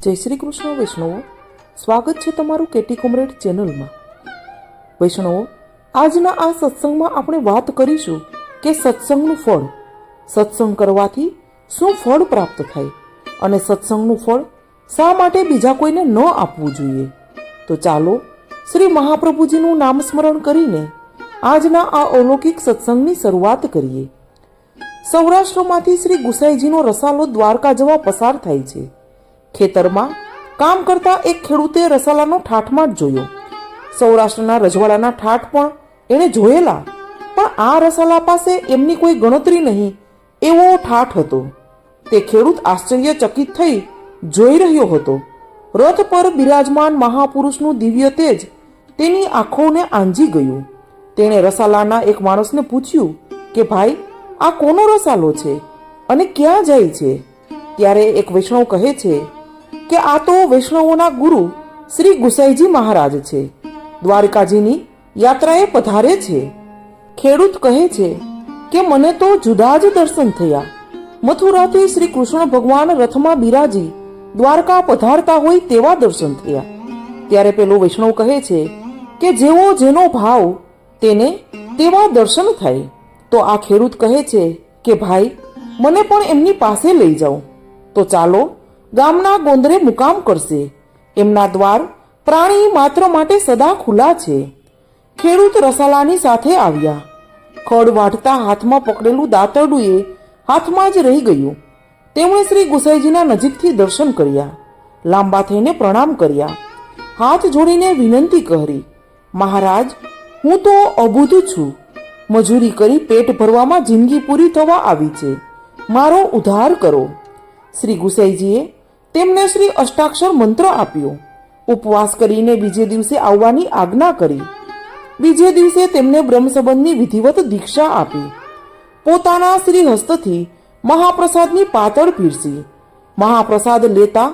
જય શ્રી કૃષ્ણ વૈષ્ણવો, સ્વાગત છે તમારું કેટી કોમરેડ ચેનલમાં. વૈષ્ણવો, આજના આ સત્સંગમાં આપણે વાત કરીશું કે સત્સંગનું ફળ, સત્સંગ કરવાથી શું ફળ પ્રાપ્ત થાય અને સત્સંગનું ફળ શા માટે બીજા કોઈને ન આપવું જોઈએ. તો ચાલો શ્રી મહાપ્રભુજીનું નામ સ્મરણ કરીને આજના આ અલૌકિક સત્સંગની શરૂઆત કરીએ. સૌરાષ્ટ્રમાંથી શ્રી ગુસાઈજીનો રસાલો દ્વારકા જવા પસાર થાય છે. ખેતરમાં કામ કરતા એક ખેડૂતે રસાલાનો ઠાઠમાં જ જોયો. સૌરાષ્ટ્રના રજવાડાના ઠાઠ પણ એણે જોયેલા, પણ આ રસાલા પાસે એમની કોઈ ગણતરી નહીં એવો ઠાઠ હતો. તે ખેડૂત આશ્ચર્યચકિત થઈ જોઈ રહ્યો હતો. રથ પર બિરાજમાન મહાપુરુષનું દિવ્ય તેજ તેની આંખોને આંજી ગયું. તેણે રસાલાના એક માણસને પૂછ્યું કે ભાઈ, આ કોનો રસાલો છે અને ક્યાં જાય છે? ત્યારે એક વૈષ્ણવ કહે છે કે આ તો વૈષ્ણવોના ગુરુ શ્રી ગુસાઈજી મહારાજ છે, દ્વારકાજીની યાત્રાએ પધારે છે. ખેડૂત કહે છે કે મને તો જુદા જ દર્શન થયા. મથુરાથી શ્રી કૃષ્ણ ભગવાન રથમાં બિરાજી દ્વારકા પધારતા હોય તેવા દર્શન થયા. ત્યારે પેલો વૈષ્ણવ કહે છે કે જેવો જેનો ભાવ તેને તેવા દર્શન થાય. તો આ ખેડૂત કહે છે કે ભાઈ, મને પણ એમની પાસે લઈ જાઓ. તો ચાલો, ગામના ગોંદરે મુકામ કરશે. એમના દ્વાર પ્રાણી માત્ર માટે સદા ખુલ્લા છે. ખેડૂત રસાલાની સાથે આવ્યા. ખડ વાઢતા હાથમાં પકડેલું દાંતરડું એ હાથમાં જ રહી ગયું. તેમણે શ્રી ગુસાઈજીના નજીકથી દર્શન કર્યા, લાંબા થઈને પ્રણામ કર્યા, હાથ જોડીને વિનંતી કરી, મહારાજ, હું તો અબુધ છું. મજૂરી કરી પેટ ભરવામાં જિંદગી પૂરી થવા આવી છે. મારો ઉદ્ધાર કરો. શ્રી ગુસાઈજીએ તેમને શ્રી અષ્ટાક્ષર મંત્ર આપ્યો. ઉપવાસ કરીને બીજે દિવસે આવવાની આજ્ઞા કરી. બીજે દિવસે તેમને બ્રહ્મસંબંધની વિધિવત દીક્ષા આપી. પોતાના શ્રી હસ્તથી મહાપ્રસાદની પાતળ પીરસી. મહાપ્રસાદ લેતા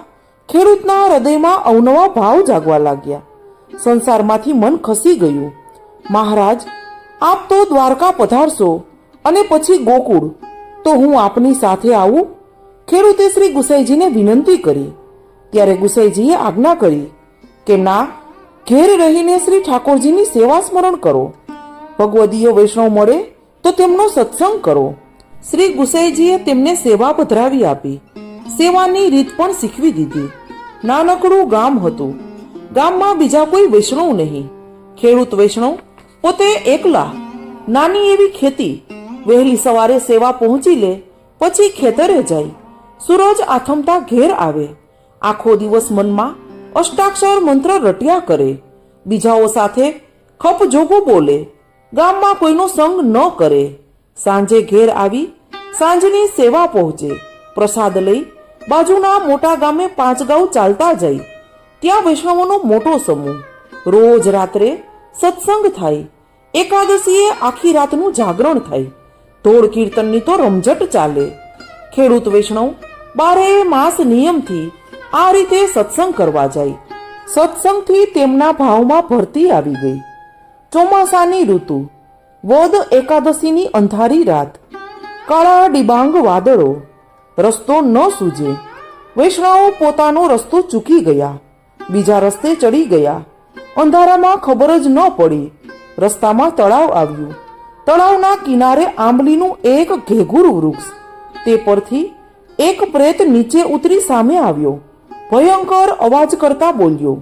ખેડૂતના હૃદયમાં અવનવા ભાવ જાગવા લાગ્યા. સંસારમાંથી મન ખસી ગયું. મહારાજ, આપ તો દ્વારકા પધારશો અને પછી ગોકુળ, તો હું આપની સાથે આવું? ખેડૂતે શ્રી ગુસાઈજીને વિનંતી કરી. ત્યારે ગુસાઈજીએ આજ્ઞા કરી કે ના, ઘેર રહીને શ્રી ઠાકોરજીની સેવા સ્મરણ કરો. ભગવદીય વૈષ્ણવ મળે તો તેમનો સત્સંગ કરો. શ્રી ગુસાઈજીએ તેમને સેવા પધરાવી આપી. સેવાની રીત પણ શીખવી દીધી. નાનકડું ગામ હતું. ગામમાં બીજા કોઈ વૈષ્ણવ નહીં. ખેડૂત વૈષ્ણવ પોતે એકલા. નાની એવી ખેતી. વહેલી સવારે સેવા પહોંચી લે, પછી ખેતરે જાય. સૂરજ આથમતા ઘેર આવે. આખો દિવસ મનમાં અષ્ટાક્ષર મંત્ર રટ્યા કરે. બીજાઓ સાથે ખપ જોગો બોલે. ગામમાં કોઈનો સંગ ન કરે. સાંજે ઘેર આવી સાંજની સેવા પહોંચે. પ્રસાદ લઈ બાજુના મોટા ગામે 5 ગાઉ ચાલતા જાય. ત્યાં વૈષ્ણવોનો મોટો સમૂહ. રોજ રાત્રે સત્સંગ થાય. એકાદશીએ આખી રાતનું જાગરણ થાય. ધોળ કીર્તનની તો રમઝટ ચાલે. ખેડૂત વૈષ્ણવ 12 માસ નિયમથી આ રીતે સત્સંગ કરવા જાય. સત્સંગથી તેમના ભાવમાં ભરતી આવી ગઈ. ચોમાસાની ઋતુ, વદ એકાદશીની અંધારી રાત, કાળા ડિબાંગ વાદળો, રસ્તો ન સૂજે. વૈષ્ણવો પોતાનો રસ્તો ચૂકી ગયા. બીજા રસ્તે ચડી ગયા. અંધારામાં ખબર જ ન પડી. રસ્તામાં તળાવ આવ્યું. તળાવના કિનારે આંબલીનું એક ઘેઘુર વૃક્ષ. તે પરથી એક પ્રેત નીચે ઉતરી સામે આવ્યો. ભયંકર અવાજ કરતા બોલ્યો,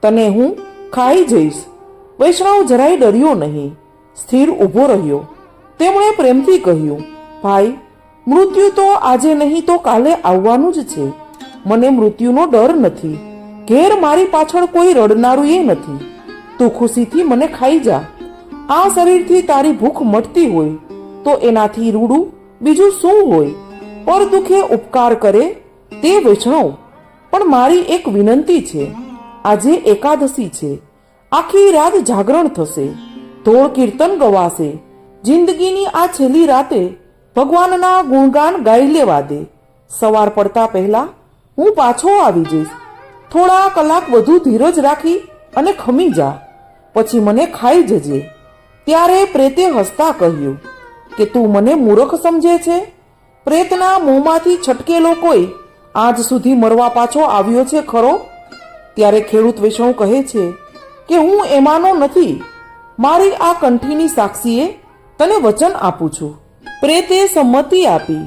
તને હું ખાઈ જઈશ. વૈષ્ણવ જરાય ડર્યો નહીં. સ્થિર ઊભો રહ્યો. તેમણે પ્રેમથી કહ્યું, ભાઈ, મૃત્યુ તો આજે નહીં તો કાલે આવવાનું જ છે. મને મૃત્યુનો ડર નથી. ઘેર મારી પાછળ કોઈ રડનારું એ નથી. તું ખુશીથી મને ખાઈ જા. આ શરીરથી તારી ભૂખ મટતી હોય તો એનાથી રૂડું બીજું શું હોય? પર દુખે ઉપકાર કરે તે વૈષ્ણવ. પણ મારી એક વિનંતી છે. આજે એકાદશી છે. આખી રાત જાગરણ થશે. ધોળ કીર્તન ગવાશે. જિંદગીની આ છેલ્લી રાતે ભગવાનના ગુણગાન ગાઈ લેવા દે. સવાર પડતા પહેલા હું પાછો આવી જઈશ. થોડા કલાક વધુ ધીરજ રાખી અને ખમી જા, પછી મને ખાઈ જજે. ત્યારે પ્રેતે હસતા કહ્યું કે તું મને મૂર્ખ સમજે છે? પ્રેતના મોંમાંથી છટકેલો કોઈ આજ સુધી મરવા પાછો આવ્યો છે ખરો? ત્યારે ખેડૂત વૈષ્ણવ કહે છે કે હું એમાંનો નથી. મારી આ કંઠીની સાક્ષીએ તને વચન આપું છું. પ્રેતે સંમતિ આપી.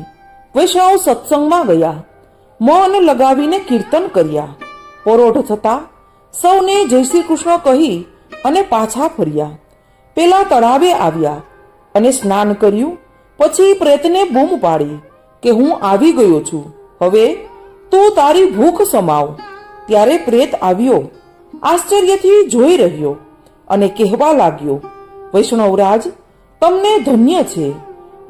વૈષ્ણવ સત્સંગમાં ગયા. મન લગાવીને કીર્તન કર્યા. પરોઢ થતા સૌને જય શ્રી કૃષ્ણ કહી અને પાછા ફર્યા. પેલા તળાવે આવ્યા અને સ્નાન કર્યું. પછી પ્રેતને બૂમ પાડી કે હું આવી ગયો છું, હવે તું તારી ભૂખ સમાવ. ત્યારે પ્રેત આવ્યો, આશ્ચર્યથી જોઈ રહ્યો અને કહેવા લાગ્યો, વૈષ્ણવરાજ, તમને ધન્ય છે.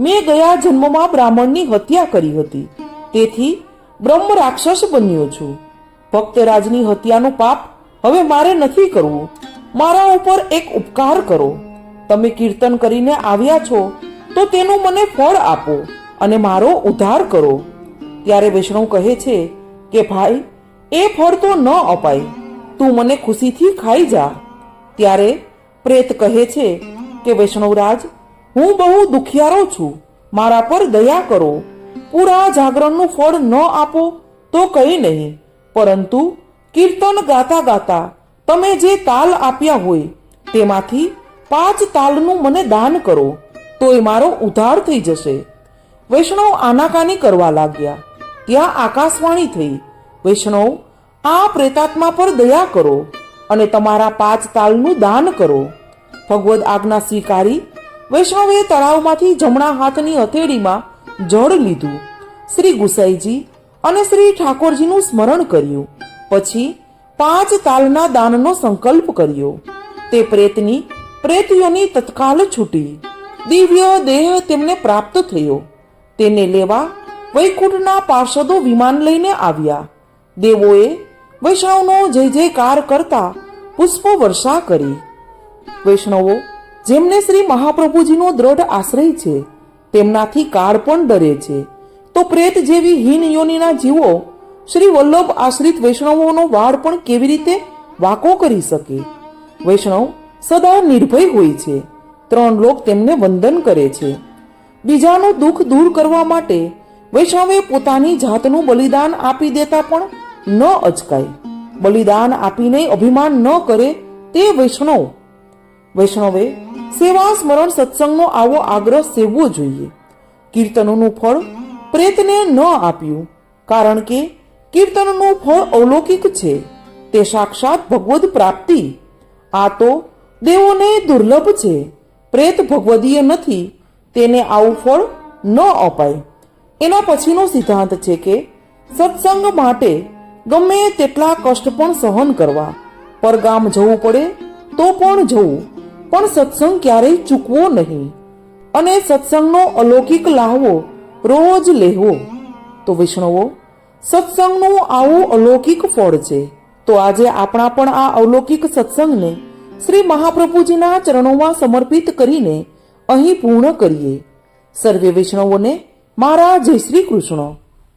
મેં ગયા જન્મમાં બ્રાહ્મણની હત્યા કરી હતી, તેથી બ્રહ્મ રાક્ષસ બન્યો છું. ભક્તરાજની હત્યાનું પાપ હવે મારે નથી કરવું. મારા ઉપર એક ઉપકાર કરો. તમે કીર્તન કરીને આવ્યા છો તો તેનું મને ફળ આપો અને મારો ઉદ્ધાર કરો. ત્યારે વૈષ્ણવ કહે છે કે ભાઈ, એ ફળ તો ન અપાય, તું મને ખુશીથી ખાઈ જા. ત્યારે પ્રેત કહે છે કે વૈષ્ણવરાજ, હું બહુ દુખિયારો છું, મારા પર દયા કરો. પૂરા જાગરણનું ફળ ન આપો તો કંઈ નહીં, પરંતુ કીર્તન ગાતા ગાતા તમે જે તાલ આપ્યા હોય તેમાંથી 5 તાલનું મને દાન કરો, તોય મારો ઉદ્ધાર થઈ જશે. વૈષ્ણવ આનાકાની કરવા લાગ્યા. ત્યાં આકાશવાણી થઈ, વૈષ્ણવ, આ પ્રેતાત્મા પર દયા કરો અને તમારા 5 તાલનું દાન કરો. ભગવદ આજ્ઞા સ્વીકારી વૈષ્ણવે તળાવમાંથી જમણા હાથની હથેળીમાં જળ લીધું. શ્રી ગુસાઈજી અને શ્રી ઠાકોરજીનું સ્મરણ કર્યું. પછી 5 તાલના દાનનો સંકલ્પ કર્યો. તે પ્રેતની પ્રેતીઓની તત્કાલ છૂટી. દિવ્ય દેહ તેમને પ્રાપ્ત થયો. તેને લેવા વૈકુંઠના પાર્ષદો વિમાન લઈને આવ્યા. દેવોએ વૈષ્ણવનો જય જયકાર કરતા પુષ્પ વર્ષા કરી. વૈષ્ણવો જેમને શ્રી મહાપ્રભુજીનો દ્રઢ આશ્રય છે તેમનાથી કાળ પણ ડરે છે, તો પ્રેત જેવી હીન યોનિના જીવો શ્રી વલ્લભ આશ્રિત વૈષ્ણવોનો વાળ પણ કેવી રીતે વાંકો કરી શકે? વૈષ્ણવ સદા નિર્ભય હોય છે. 3 લોક તેમને વંદન કરે છે. બીજાનું દુઃખ દૂર કરવા માટે વૈષ્ણવે પોતાની જાતનું બલિદાન આપી દેતા પણ ન અચકાય. બલિદાન આપીને અભિમાન ન કરે તે વૈષ્ણવ. વૈષ્ણવે સેવા સ્મરણ સત્સંગનો આવો આગ્રહ સેવવો જોઈએ. કીર્તનનું ફળ પ્રેતને ન આપ્યું, કારણ કે કીર્તનનું ફળ અલૌકિક છે. તે સાક્ષાત ભગવદ પ્રાપ્તિ. આ તો દેવોને દુર્લભ છે. પ્રેત ભગવદીય નથી, તેને આવું ફળ ન અપાય. એના પછીનો સિદ્ધાંત છે કે સત્સંગ માટે ગમે તેટલા કષ્ટ પણ સહન કરવા. પરગામ જવું પડે તો પણ જવું, પણ સત્સંગ ક્યારેય ચૂકવો નહીં. અને સત્સંગનો અલૌકિક લાહવો રોજ લેવો. તો વૈષ્ણવો, સત્સંગનું આવું અલૌકિક ફળ છે. તો આજે આપણા પણ આ અલૌકિક સત્સંગને શ્રી મહાપ્રભુજીના ચરણોમાં સમર્પિત કરીને અહીં પૂર્ણ કરીએ. સર્વે વૈષ્ણવોને મારા જય શ્રી કૃષ્ણ.